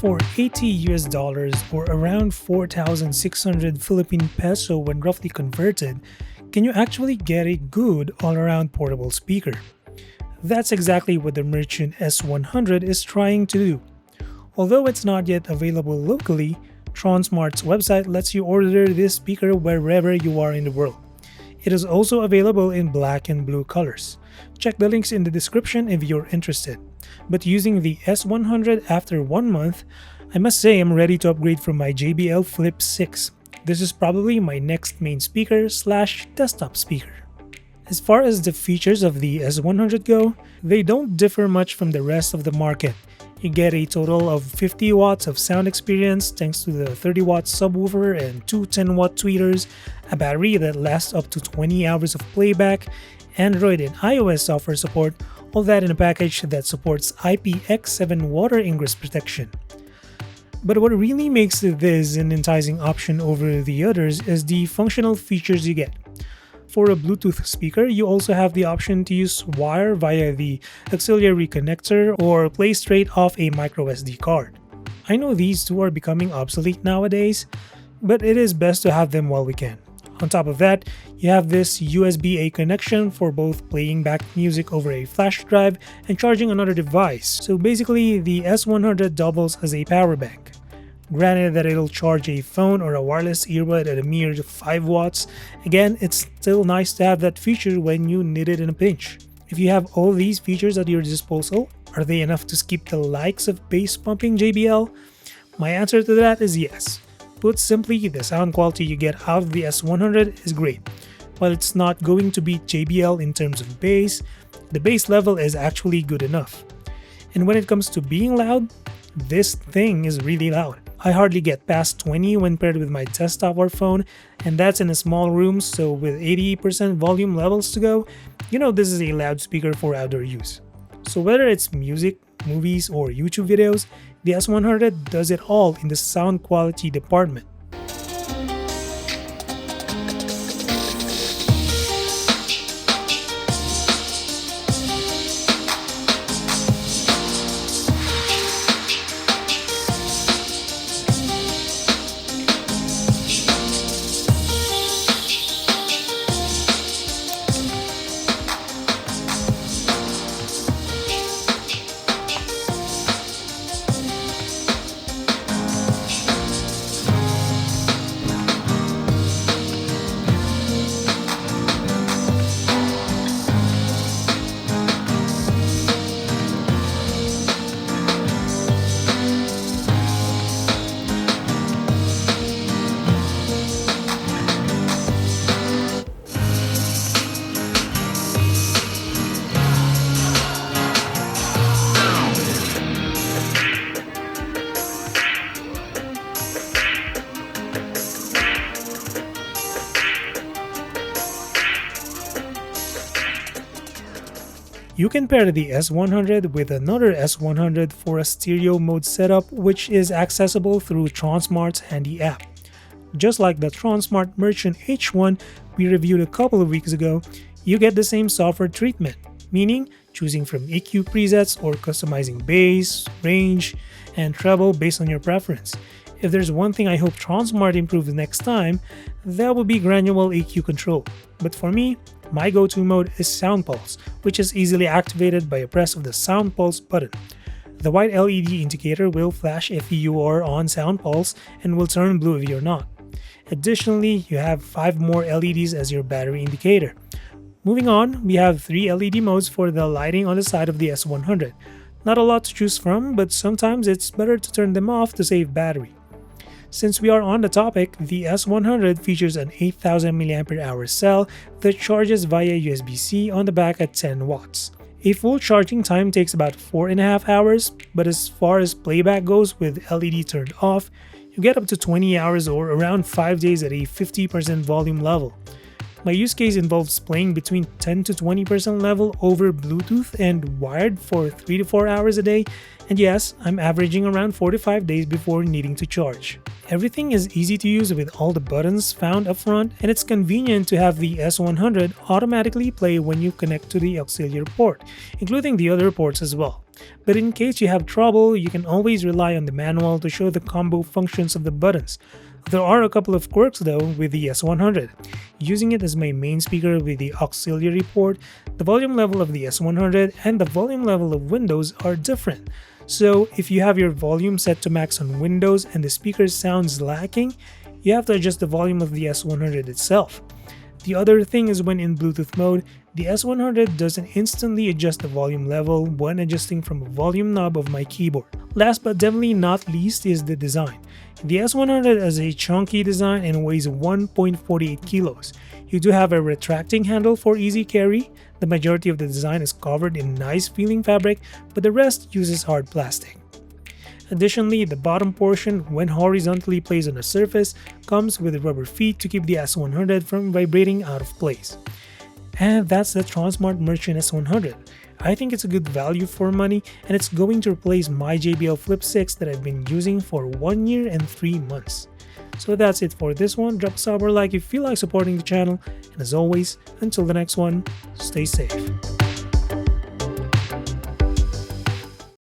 For 80 US dollars or around 4,600 Philippine peso when roughly converted, can you actually get a good all-around portable speaker? That's exactly what the Mirtune S100 is trying to do. Although it's not yet available locally, Tronsmart's website lets you order this speaker wherever you are in the world. It is also available in black and blue colors. Check the links in the description if you're interested. But using the S100 after 1 month, I must say I'm ready to upgrade from my JBL Flip 6. This is probably my next main speaker / desktop speaker. As far as the features of the S100 go, they don't differ much from the rest of the market. You get a total of 50 watts of sound experience thanks to the 30 watt subwoofer and two 10 watt tweeters, a battery that lasts up to 20 hours of playback, Android and iOS software support, all that in a package that supports IPX7 water ingress protection. But what really makes this an enticing option over the others is the functional features you get. For a Bluetooth speaker, you also have the option to use wire via the auxiliary connector or play straight off a microSD card. I know these two are becoming obsolete nowadays, but it is best to have them while we can. On top of that, you have this USB-A connection for both playing back music over a flash drive and charging another device, so basically the S100 doubles as a power bank. Granted that it'll charge a phone or a wireless earbud at a mere 5 watts, again, it's still nice to have that feature when you need it in a pinch. If you have all these features at your disposal, are they enough to skip the likes of bass pumping JBL? My answer to that is yes. Put simply, the sound quality you get out of the S100 is great. While it's not going to beat JBL in terms of bass, the bass level is actually good enough. And when it comes to being loud, this thing is really loud. I hardly get past 20 when paired with my desktop or phone, and that's in a small room, so with 80% volume levels to go, you know this is a loudspeaker for outdoor use. So whether it's music, movies, or YouTube videos, the S100 does it all in the sound quality department. You can pair the S100 with another S100 for a stereo mode setup, which is accessible through Tronsmart's handy app. Just like the Tronsmart Mirtune H1 we reviewed a couple of weeks ago, you get the same software treatment, meaning choosing from EQ presets or customizing bass, range, and treble based on your preference. If there's one thing I hope Tronsmart improves next time, that would be granular EQ control. But for me, my go-to mode is Sound Pulse, which is easily activated by a press of the Sound Pulse button. The white LED indicator will flash if you are on Sound Pulse and will turn blue if you're not. Additionally, you have 5 more LEDs as your battery indicator. Moving on, we have 3 LED modes for the lighting on the side of the S100. Not a lot to choose from, but sometimes it's better to turn them off to save battery. Since we are on the topic, the S100 features an 8000 mAh cell that charges via USB-C on the back at 10 watts. A full charging time takes about 4.5 hours, but as far as playback goes with LED turned off, you get up to 20 hours or around 5 days at a 50% volume level. My use case involves playing between 10 to 20% level over Bluetooth and wired for 3 to 4 hours a day, and yes, I'm averaging around 4 to 5 days before needing to charge. Everything is easy to use with all the buttons found up front, and it's convenient to have the S100 automatically play when you connect to the auxiliary port, including the other ports as well. But in case you have trouble, you can always rely on the manual to show the combo functions of the buttons. There are a couple of quirks though with the S100. Using it as my main speaker with the auxiliary port, the volume level of the S100 and the volume level of Windows are different. So if you have your volume set to max on Windows and the speaker sounds lacking, you have to adjust the volume of the S100 itself. The other thing is when in Bluetooth mode, the S100 doesn't instantly adjust the volume level when adjusting from a volume knob of my keyboard. Last but definitely not least is the design. The S100 has a chunky design and weighs 1.48 kilos. You do have a retracting handle for easy carry. The majority of the design is covered in nice feeling fabric, but the rest uses hard plastic. Additionally, the bottom portion, when horizontally placed on a surface, comes with rubber feet to keep the S100 from vibrating out of place. And that's the Tronsmart Mirtune S100. I think it's a good value for money, and it's going to replace my JBL Flip 6 that I've been using for 1 year and 3 months. So that's it for this one. Drop a sub or like if you feel like supporting the channel, and as always, until the next one, stay safe.